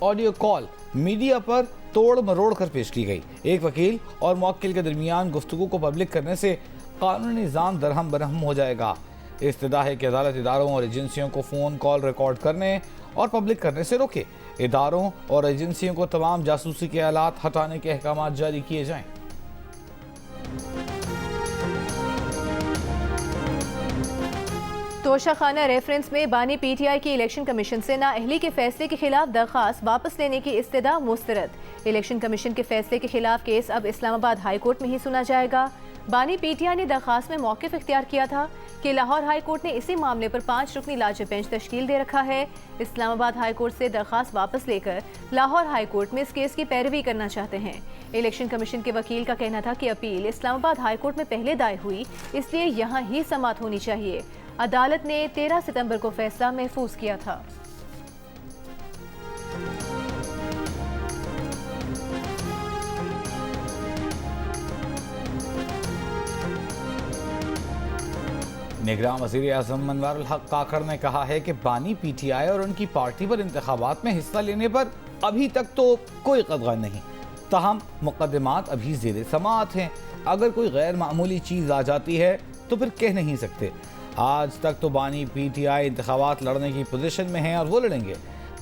Audio call media پر توڑ مروڑ کر پیش کی گئی۔ ایک وکیل اور موکل کے درمیان گفتگو کو پبلک کرنے سے قانونی نظام درہم برہم ہو جائے گا۔ استدعا ہے کہ عدالت اداروں اور ایجنسیوں کو فون کال ریکارڈ کرنے اور پبلک کرنے سے روکے۔ اداروں اور ایجنسیوں کو تمام جاسوسی کے آلات ہٹانے کے احکامات جاری کیے جائیں۔ توشہ خانہ ریفرنس میں بانی پی ٹی آئی کی الیکشن کمیشن سے نااہلی کے فیصلے کے خلاف درخواست واپس لینے کی استدعا مسترد۔ الیکشن کمیشن کے فیصلے کے خلاف کیس اب اسلام آباد ہائی کورٹ میں ہی سنا جائے گا۔ بانی پی ٹی آئی نے درخواست میں موقف اختیار کیا تھا کہ لاہور ہائی کورٹ نے اسی معاملے پر 5 رکنی لاج بینچ تشکیل دے رکھا ہے۔ اسلام آباد ہائی کورٹ سے درخواست واپس لے کر لاہور ہائی کورٹ میں اس کیس کی پیروی کرنا چاہتے ہیں۔ الیکشن کمیشن کے وکیل کا کہنا تھا کہ اپیل اسلام آباد ہائی کورٹ میں پہلے دائر ہوئی، اس لیے یہاں ہی سماعت ہونی چاہیے۔ عدالت نے 13 ستمبر کو فیصلہ محفوظ کیا تھا۔ نگراں وزیر اعظم منوار الحق کاکڑ نے کہا ہے کہ بانی پی ٹی آئی اور ان کی پارٹی پر انتخابات میں حصہ لینے پر ابھی تک تو کوئی قدغن نہیں، تاہم مقدمات ابھی زیر سماعت ہیں۔ اگر کوئی غیر معمولی چیز آ جاتی ہے تو پھر کہہ نہیں سکتے۔ آج تک تو بانی پی ٹی آئی انتخابات لڑنے کی پوزیشن میں ہیں اور وہ لڑیں گے۔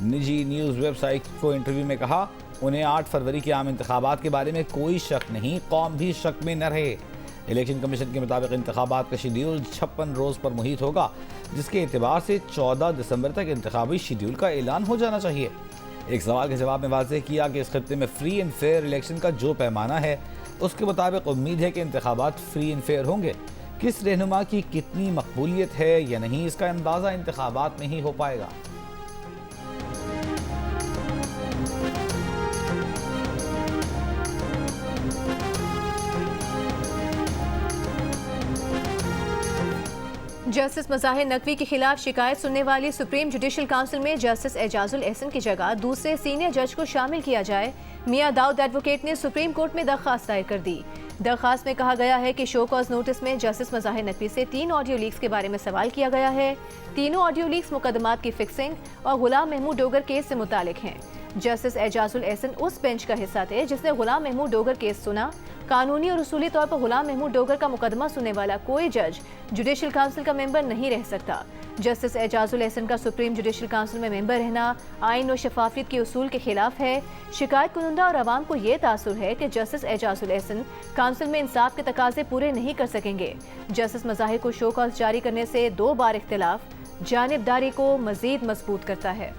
نجی نیوز ویب سائٹ کو انٹرویو میں کہا انہیں 8 فروری کے عام انتخابات کے بارے میں کوئی شک نہیں، قوم بھی شک میں نہ رہے۔ الیکشن کمیشن کے مطابق انتخابات کا شیڈیول 56 روز پر محیط ہوگا، جس کے اعتبار سے 14 دسمبر تک انتخابی شیڈیول کا اعلان ہو جانا چاہیے۔ ایک سوال کے جواب میں واضح کیا کہ اس خطے میں فری اینڈ فیئر الیکشن کا جو پیمانہ ہے اس کے مطابق امید ہے کہ انتخابات فری اینڈ فیئر ہوں گے۔ کس رہنما کی کتنی مقبولیت ہے یا نہیں، اس کا اندازہ انتخابات میں ہی ہو پائے گا۔ جسٹس مظاہر نقوی کے خلاف شکایت سننے والی سپریم جوڈیشل کونسل میں جسٹس اعجاز الاحسن کی جگہ دوسرے سینئر جج کو شامل کیا جائے۔ میاں داؤد ایڈوکیٹ نے سپریم کورٹ میں درخواست دائر کر دی۔ درخواست میں کہا گیا ہے کہ شو کاز نوٹس میں جسٹس مظاہر نقوی سے 3 آڈیو لیکس کے بارے میں سوال کیا گیا ہے۔ تینوں آڈیو لیکس مقدمات کی فکسنگ اور غلام محمود ڈوگر کیس سے متعلق ہیں۔ جسٹس اعجاز الاحسن اس بینچ کا حصہ تھے جس نے غلام محمود ڈوگر کیس سنا۔ قانونی اور اصولی طور پر غلام محمود ڈوگر کا مقدمہ سننے والا کوئی جج جوڈیشل کونسل کا ممبر نہیں رہ سکتا۔ جسٹس اعجاز الاحسن کا سپریم جوڈیشل کونسل میں ممبر رہنا آئین و شفافیت کے اصول کے خلاف ہے۔ شکایت کنندہ اور عوام کو یہ تاثر ہے کہ جسٹس اعجاز الاحسن کونسل میں انصاف کے تقاضے پورے نہیں کر سکیں گے۔ جسٹس مظاہر کو شو کاز جاری کرنے سے 2 بار اختلاف جانبداری کو مزید مضبوط کرتا ہے۔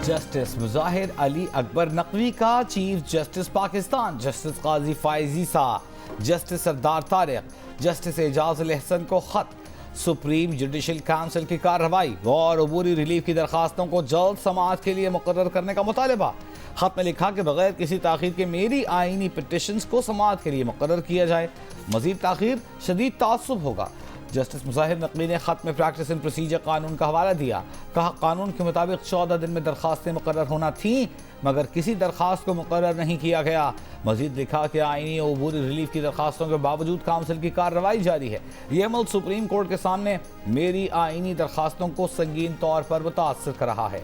جسٹس مظاہر علی اکبر نقوی کا چیف جسٹس پاکستان جسٹس قاضی فائز عیسیٰ، جسٹس سردار طارق، جسٹس اعجاز الاحسن کو خط۔ سپریم جوڈیشل کونسل کی کارروائی اور عبوری ریلیف کی درخواستوں کو جلد سماعت کے لیے مقرر کرنے کا مطالبہ۔ خط میں لکھا کہ بغیر کسی تاخیر کے میری آئینی پٹیشنز کو سماعت کے لیے مقرر کیا جائے، مزید تاخیر شدید تعصب ہوگا۔ جسٹس مظاہر نقوی نے خط میں پریکٹس اینڈ پروسیجر قانون کا حوالہ دیا، کہا قانون کے مطابق 14 دن میں درخواستیں مقرر ہونا تھیں مگر کسی درخواست کو مقرر نہیں کیا گیا۔ مزید لکھا کہ آئینی اور عبوری ریلیف کی درخواستوں کے باوجود کونسل کی کارروائی جاری ہے۔ یہ عمل سپریم کورٹ کے سامنے میری آئینی درخواستوں کو سنگین طور پر متاثر کر رہا ہے۔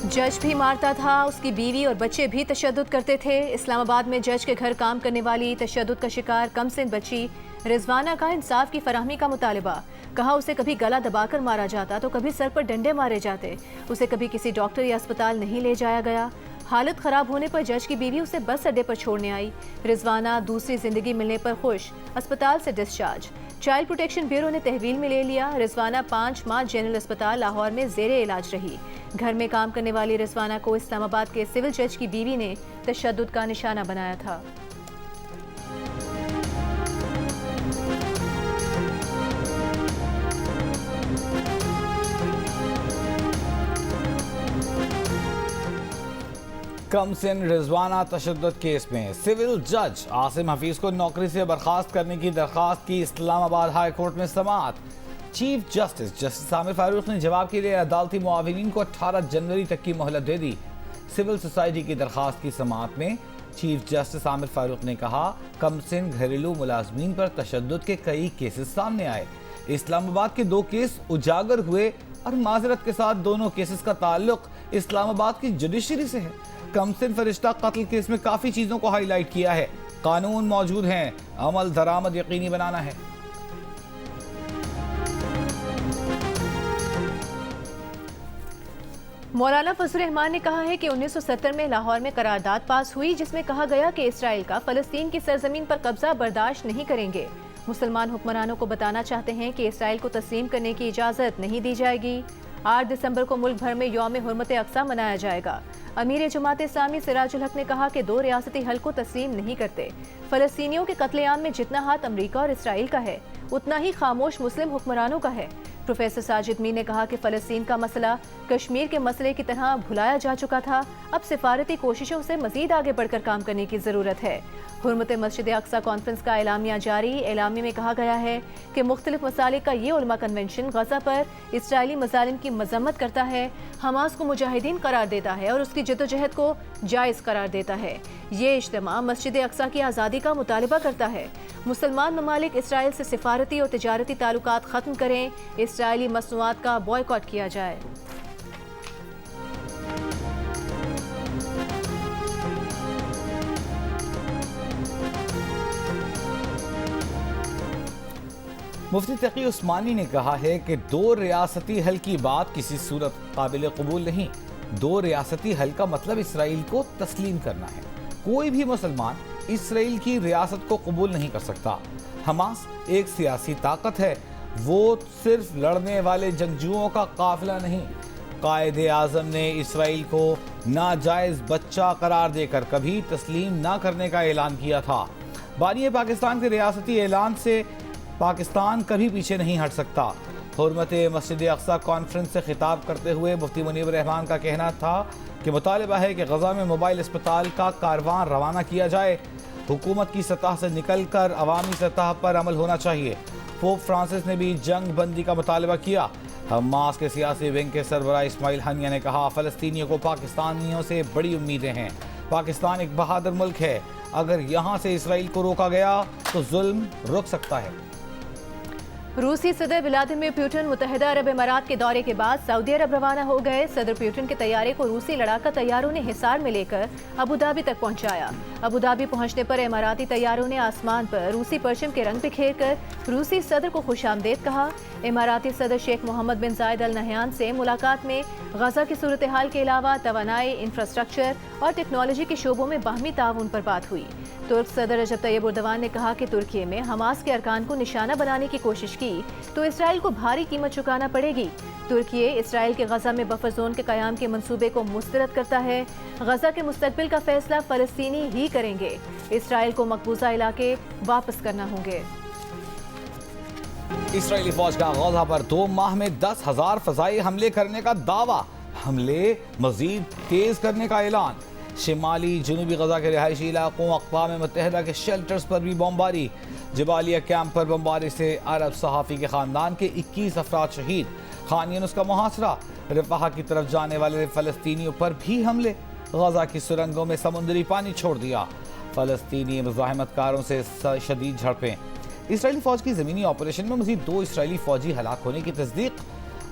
جج بھی مارتا تھا، اس کی بیوی اور بچے بھی تشدد کرتے تھے۔ اسلام آباد میں جج کے گھر کام کرنے والی تشدد کا شکار کم سن بچی رضوانہ کا انصاف کی فراہمی کا مطالبہ۔ کہا اسے کبھی گلا دبا کر مارا جاتا تو کبھی سر پر ڈنڈے مارے جاتے، اسے کبھی کسی ڈاکٹر یا اسپتال نہیں لے جایا گیا۔ حالت خراب ہونے پر جج کی بیوی اسے بس اڈے پر چھوڑنے آئی۔ رضوانہ دوسری زندگی ملنے پر خوش، اسپتال سے ڈسچارج۔ چائلڈ پروٹیکشن بیورو نے تحویل میں لے لیا۔ رضوانہ 5 ماہ جنرل اسپتال لاہور میں زیر علاج رہی۔ گھر میں کام کرنے والی رضوانہ کو اسلام آباد کے سول جج کی بیوی نے تشدد کا نشانہ بنایا تھا۔ کم سن رضوانہ تشدد کیس میں سول جج عاصم حفیظ کو نوکری سے برخاست کرنے کی درخواست کی اسلام آباد ہائی کورٹ میں سماعت۔ چیف جسٹس عامر فاروق نے جواب کے لیے عدالتی معاونین کو 18 جنوری تک کی مہلت دے دی۔ سول سوسائٹی کی درخواست کی سماعت میں چیف جسٹس عامر فاروق نے کہا کم سن گھریلو ملازمین پر تشدد کے کئی کیسز سامنے آئے. اسلام آباد کے 2 کیس اجاگر ہوئے اور معذرت کے ساتھ دونوں کیسز کا تعلق اسلام آباد کی جوڈیشری سے ہے. کم سن فرشتہ قتل کیس میں کافی چیزوں کو ہائی لائٹ کیا ہے. قانون موجود ہیں, عمل درآمد یقینی بنانا ہے. مولانا فضل الرحمان نے کہا ہے کہ 1970 میں لاہور میں قرارداد پاس ہوئی جس میں کہا گیا کہ اسرائیل کا فلسطین کی سرزمین پر قبضہ برداشت نہیں کریں گے. مسلمان حکمرانوں کو بتانا چاہتے ہیں کہ اسرائیل کو تسلیم کرنے کی اجازت نہیں دی جائے گی. 8 دسمبر کو ملک بھر میں یوم حرمت اقصیٰ منایا جائے گا. امیر جماعت اسلامی سراج الحق نے کہا کہ 2 ریاستی حل کو تسلیم نہیں کرتے. فلسطینیوں کے قتل عام میں جتنا ہاتھ امریکہ اور اسرائیل کا ہے اتنا ہی خاموش مسلم حکمرانوں کا ہے. پروفیسر ساجد میر نے کہا کہ فلسطین کا مسئلہ کشمیر کے مسئلے کی طرح بھلایا جا چکا تھا. اب سفارتی کوششوں سے مزید آگے بڑھ کر کام کرنے کی ضرورت ہے. حرمت مسجد اقصیٰ کانفرنس کا اعلامیہ جاری. اعلامیہ میں کہا گیا ہے کہ مختلف مسالک کا یہ علماء کنونشن غزہ پر اسرائیلی مظالم کی مذمت کرتا ہے, حماس کو مجاہدین قرار دیتا ہے اور اس کی جدوجہد کو جائز قرار دیتا ہے. یہ اجتماع مسجد اقصیٰ کی آزادی کا مطالبہ کرتا ہے. مسلمان ممالک اسرائیل سے سفارتی اور تجارتی تعلقات ختم کریں, اسرائیلی مصنوعات کا بائیکاٹ کیا جائے. مفتی تقی عثمانی نے کہا ہے کہ 2 ریاستی حل کی بات کسی صورت قابل قبول نہیں. 2 ریاستی حل کا مطلب اسرائیل کو تسلیم کرنا ہے. کوئی بھی مسلمان اسرائیل کی ریاست کو قبول نہیں کر سکتا. حماس ایک سیاسی طاقت ہے, وہ صرف لڑنے والے جنگجوؤں کا قافلہ نہیں. قائد اعظم نے اسرائیل کو ناجائز بچہ قرار دے کر کبھی تسلیم نہ کرنے کا اعلان کیا تھا. بانی پاکستان کے ریاستی اعلان سے پاکستان کبھی پیچھے نہیں ہٹ سکتا. حرمت مسجد اقصیٰ کانفرنس سے خطاب کرتے ہوئے مفتی منیب الرحمان کا کہنا تھا کہ مطالبہ ہے کہ غزہ میں موبائل اسپتال کا کاروان روانہ کیا جائے. حکومت کی سطح سے نکل کر عوامی سطح پر عمل ہونا چاہیے. پوپ فرانسس نے بھی جنگ بندی کا مطالبہ کیا. حماس کے سیاسی ونگ کے سربراہ اسماعیل ہنیہ نے کہا فلسطینیوں کو پاکستانیوں سے بڑی امیدیں ہیں. پاکستان ایک بہادر ملک ہے. اگر یہاں سے اسرائیل کو روکا گیا تو ظلم رک سکتا ہے. روسی صدر ولادیمیر پوٹن متحدہ عرب امارات کے دورے کے بعد سعودی عرب روانہ ہو گئے. صدر پوٹن کے طیارے کو روسی لڑاکا طیاروں نے حصار میں لے کر ابوظہبی تک پہنچایا. ابوظہبی پہنچنے پر اماراتی طیاروں نے آسمان پر روسی پرچم کے رنگ بکھیر کر روسی صدر کو خوش آمدید کہا. اماراتی صدر شیخ محمد بن زائد ال نہیان سے ملاقات میں غزہ کی صورتحال کے علاوہ توانائی, انفراسٹرکچر اور ٹیکنالوجی کے شعبوں میں باہمی تعاون پر بات ہوئی. ترک صدر رجب طیب اردوان نے کہا کہ ترکی میں حماس کے ارکان کو نشانہ بنانے کی کوشش کی تو اسرائیل کو بھاری قیمت چکانا پڑے گی. ترکی اسرائیل کے غزہ میں بفر زون کے قیام کے منصوبے کو مسترد کرتا ہے. غزہ کے مستقبل کا فیصلہ فلسطینی ہی کریں گے. اسرائیل کو مقبوضہ علاقے واپس کرنا ہوں گے. اسرائیلی فوج کا غزہ پر 2 ماہ میں 10,000 فضائی حملے کرنے کا دعویٰ. حملے مزید تیز کرنے کا اعلان. شمالی جنوبی غزہ کے رہائشی علاقوں, اقوام متحدہ کے شیلٹرز پر بھی بمباری. جبالیہ کیمپ پر بمباری سے عرب صحافی کے خاندان کے 21 افراد شہید. خان یونس کا محاصرہ. رفح کی طرف جانے والے فلسطینیوں پر بھی حملے. غزہ کی سرنگوں میں سمندری پانی چھوڑ دیا. فلسطینی مزاحمت کاروں سے شدید جھڑپیں. اسرائیلی فوج کی زمینی آپریشن میں مزید 2 اسرائیلی فوجی ہلاک ہونے کی تصدیق.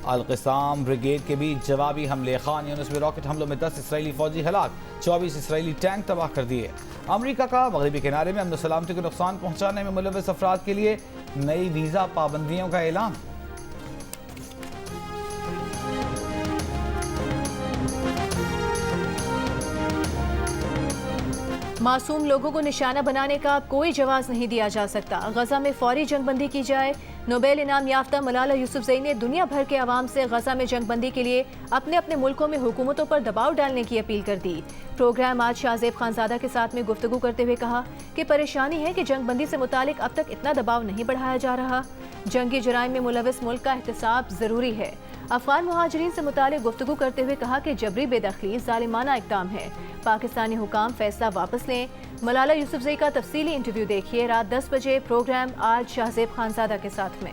القسام بریگیڈ کے بھی جوابی حملے. خان یونس میں راکٹ حملوں میں 10 اسرائیلی فوجی ہلاک, 24 اسرائیلی ٹینک تباہ کر دیے. امریکہ کا مغربی کنارے میں امن و سلامتی کو نقصان پہنچانے میں ملوث افراد کے لیے نئی ویزا پابندیوں کا اعلان. معصوم لوگوں کو نشانہ بنانے کا کوئی جواز نہیں دیا جا سکتا. غزہ میں فوری جنگ بندی کی جائے. نوبیل انعام یافتہ ملالہ یوسفزئی نے دنیا بھر کے عوام سے غزہ میں جنگ بندی کے لیے اپنے اپنے ملکوں میں حکومتوں پر دباؤ ڈالنے کی اپیل کر دی. پروگرام آج شاہ زیب خانزادہ کے ساتھ میں گفتگو کرتے ہوئے کہا کہ پریشانی ہے کہ جنگ بندی سے متعلق اب تک اتنا دباؤ نہیں بڑھایا جا رہا. جنگی جرائم میں ملوث ملک کا احتساب ضروری ہے. افغان مہاجرین سے متعلق گفتگو کرتے ہوئے کہا کہ جبری بے دخلی ظالمانہ اقدام ہے. پاکستانی حکام فیصلہ واپس لیں. ملالہ یوسفزئی کا تفصیلی انٹرویو دیکھیے رات 10 بجے پروگرام آج شاہ زیب خانزادہ کے ساتھ میں.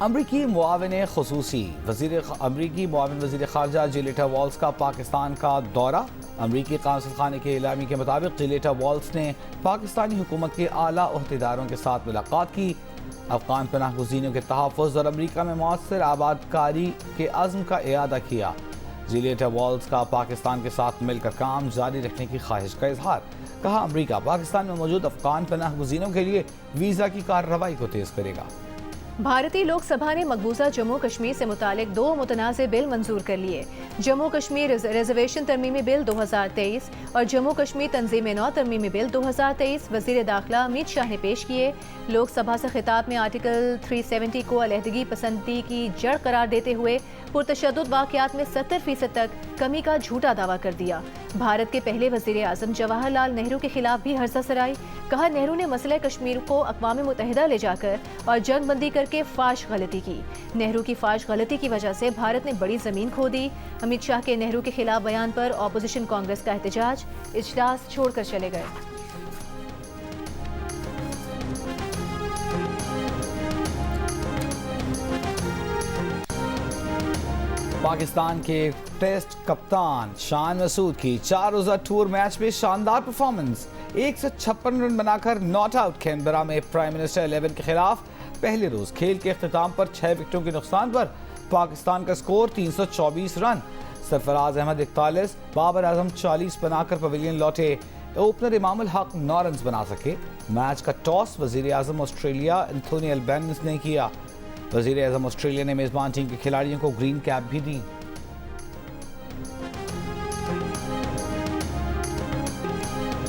امریکی معاون وزیر خارجہ جیلیٹا والز کا پاکستان کا دورہ۔ امریکی قونصل خانے کے اعلامیے کے مطابق جیلیٹا والز نے پاکستانی حکومت کے اعلیٰ عہدیداروں کے ساتھ ملاقات کی، افغان پناہ گزینوں کے تحفظ اور امریکہ میں مؤثر آباد کاری کے عزم کا اعادہ کیا۔ جیلیٹا والز کا پاکستان کے ساتھ مل کر کام جاری رکھنے کی خواہش کا اظہار، کہا امریکہ پاکستان میں موجود افغان پناہ گزینوں کے لیے ویزا کی کارروائی کو تیز کرے گا۔ بھارتی لوک سبھا نے مقبوضہ جموں کشمیر سے متعلق 2 متنازع بل منظور کر لیے۔ جموں کشمیر ریزرویشن ترمیمی بل 2023 اور جموں کشمیر تنظیم نو ترمیمی بل 2023 وزیر داخلہ امت شاہ نے پیش کیے۔ لوک سبھا سے خطاب میں آرٹیکل 370 کو علیحدگی پسندی کی جڑ قرار دیتے ہوئے پرتشدد واقعات میں 70% تک کمی کا جھوٹا دعویٰ کر دیا۔ بھارت کے پہلے وزیر اعظم جواہر لال نہرو کے خلاف بھی ہرزہ سرائی، کہا نہرو نے مسئلہ کشمیر کو اقوام متحدہ لے جا کر اور جنگ بندی کر کے فاش غلطی کی۔ نہرو کی فاش غلطی کی وجہ سے بھارت نے بڑی زمین کھو دی۔ امت شاہ کے نہرو کے خلاف بیان پر اپوزیشن کانگریس کا احتجاج، اجلاس چھوڑ کر چلے گئے۔ پاکستان کے ٹیسٹ کپتان شان مسعود کی 4 روزہ ٹور میچ میں شاندار پرفارمنس، 156 رن بنا کر ناٹ آؤٹ۔ کینبرا میں پرائم منسٹر 11 کے خلاف پہلے روز کھیل کے اختتام پر 6 وکٹوں کے نقصان پر پاکستان کا سکور 324 رن۔ سرفراز احمد 41، بابر اعظم 40 بنا کر پویلین لوٹے۔ اوپنر امام الحق 9 رنز بنا سکے۔ میچ کا ٹاس وزیر اعظم آسٹریلیا اینتھونی البینز نے کیا۔ وزیر اعظم آسٹریلیا نے میزبان ٹیم کے کھلاڑیوں کو گرین کیپ بھی دی۔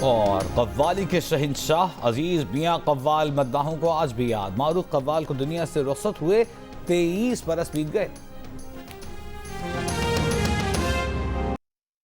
اور قوالی کے شہنشاہ عزیز میاں قوال مداحوں کو آج بھی یاد۔ معروف قوال کو دنیا سے رخصت ہوئے 23 برس بیت گئے۔